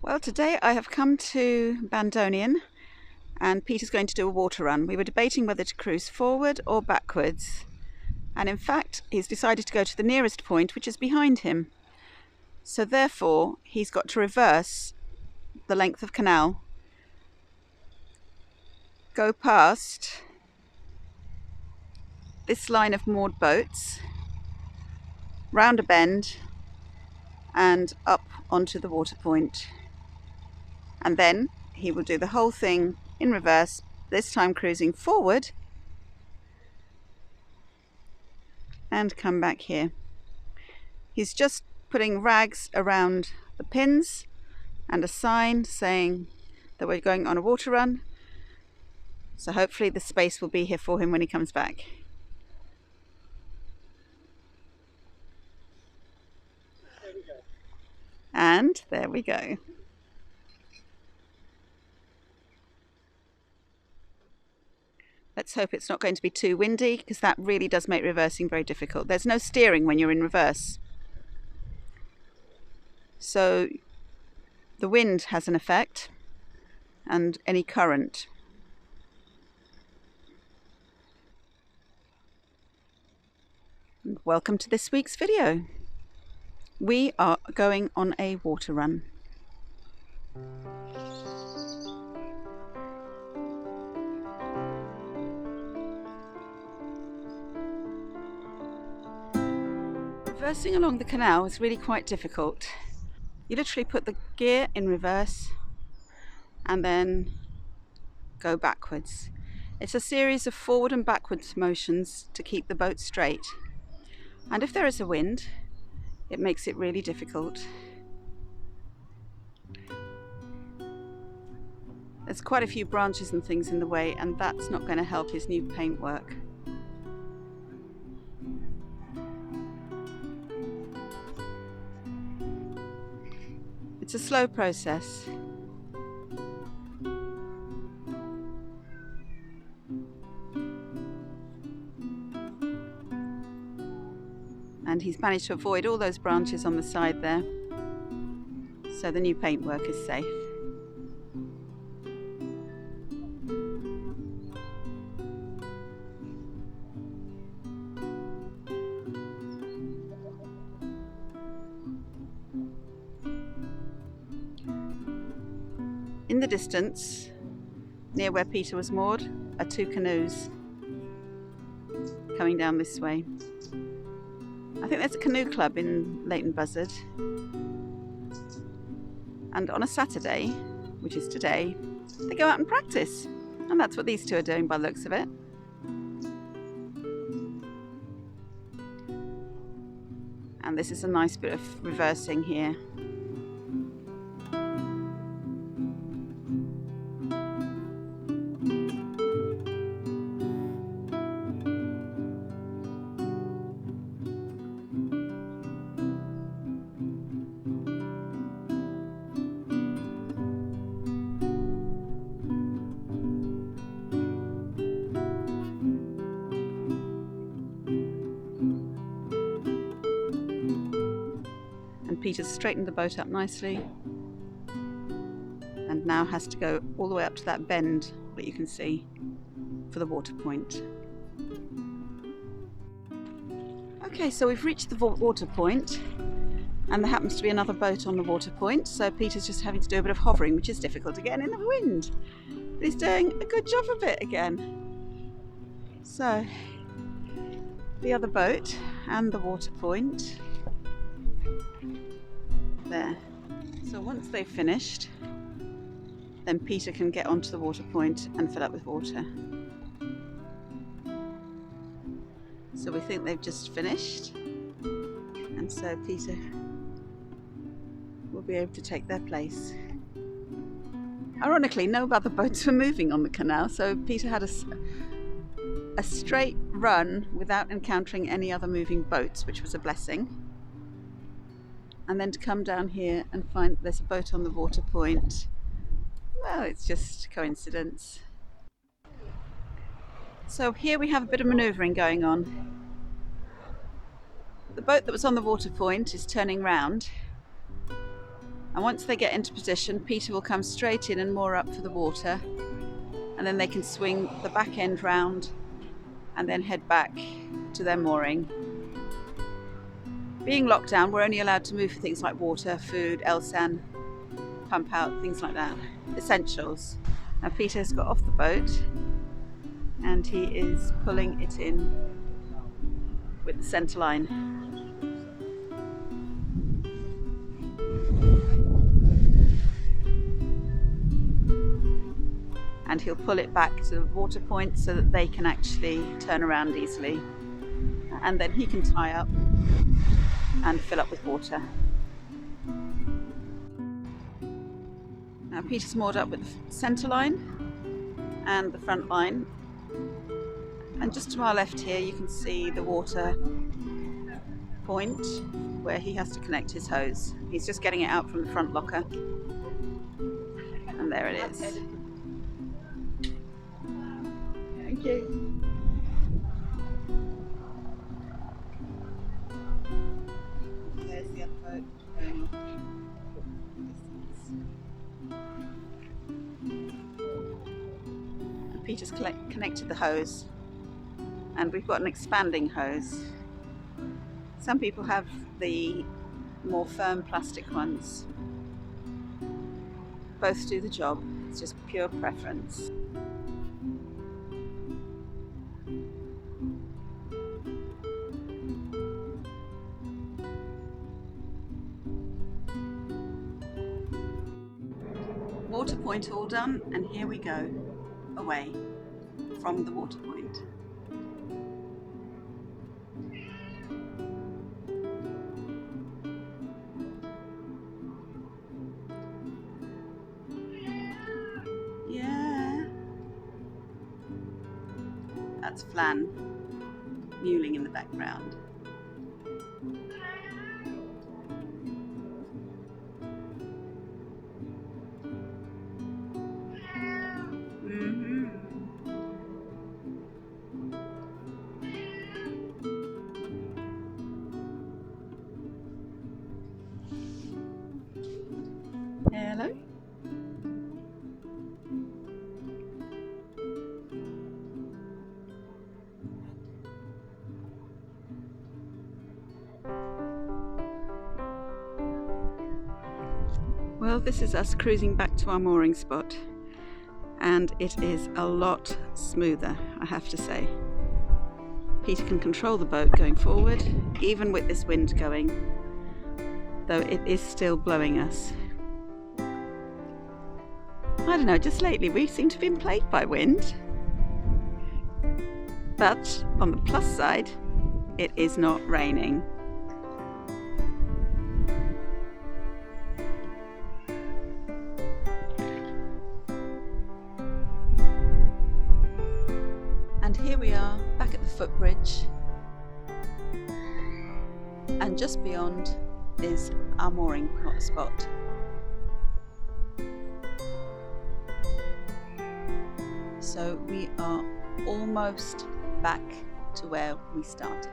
Well, today I have come to Bandonian and Peter's going to do a water run. We were debating whether to cruise forward or backwards, and in fact he's decided to go to the nearest point, which is behind him. So therefore he's got to reverse the length of canal, go past this line of moored boats, round a bend and up onto the water point. And then he will do the whole thing in reverse, this time cruising forward and come back here. He's just putting rags around the pins and a sign saying that we're going on a water run, so hopefully the space will be here for him when he comes back. There we go. And there we go. Let's hope it's not going to be too windy, because that really does make reversing very difficult. There's no steering when you're in reverse, so the wind has an effect and any current. And welcome to this week's video. We are going on a water run. Reversing along the canal is really quite difficult. You literally put the gear in reverse and then go backwards. It's a series of forward and backwards motions to keep the boat straight. And if there is a wind, it makes it really difficult. There's quite a few branches and things in the way, and that's not going to help his new paintwork. It's a slow process. And he's managed to avoid all those branches on the side there, so the new paintwork is safe. In the distance, near where Peter was moored, are two canoes coming down this way. I think there's a canoe club in Leighton Buzzard, and on a Saturday, which is today, they go out and practice, and that's what these two are doing by the looks of it. And this is a nice bit of reversing here. And Peter's straightened the boat up nicely and now has to go all the way up to that bend that you can see for the water point. Okay, so we've reached the water point, and there happens to be another boat on the water point, so Peter's just having to do a bit of hovering, which is difficult again in the wind, but he's doing a good job of it again. So the other boat and the water point there. So once they've finished, then Peter can get onto the water point and fill up with water. So we think they've just finished, and so Peter will be able to take their place. Ironically, no other boats were moving on the canal, so Peter had a straight run without encountering any other moving boats, which was a blessing. And then to come down here and find there's a boat on the water point, well, it's just coincidence. So here we have a bit of manoeuvring going on. The boat that was on the water point is turning round, And once they get into position, Peter will come straight in and moor up for the water, and then they can swing the back end round and then head back to their mooring. Being locked down, we're only allowed to move for things like water, food, Elsan, pump out, things like that, essentials. Now Peter's got off the boat and he is pulling it in with the centre line. And he'll pull it back to the water point so that they can actually turn around easily. And then he can tie up and fill up with water. Now Peter's moored up with the centre line and the front line. And just to our left here you can see the water point where he has to connect his hose. He's just getting it out from the front locker. And there it is. Thank you. There's the other boat going off. And Peter's connected the hose, and we've got an expanding hose. Some people have the more firm plastic ones. Both do the job, it's just pure preference. Water point all done, and here we go, away from the water point. Yeah, that's Flan mewling in the background. Hello. Well, this is us cruising back to our mooring spot, and it is a lot smoother, I have to say. Peter can control the boat going forward, even with this wind going, though it is still blowing us. I don't know, just lately we seem to have been plagued by wind. But on the plus side, it is not raining. And here we are, back at the footbridge. And just beyond is our mooring spot. So we are almost back to where we started.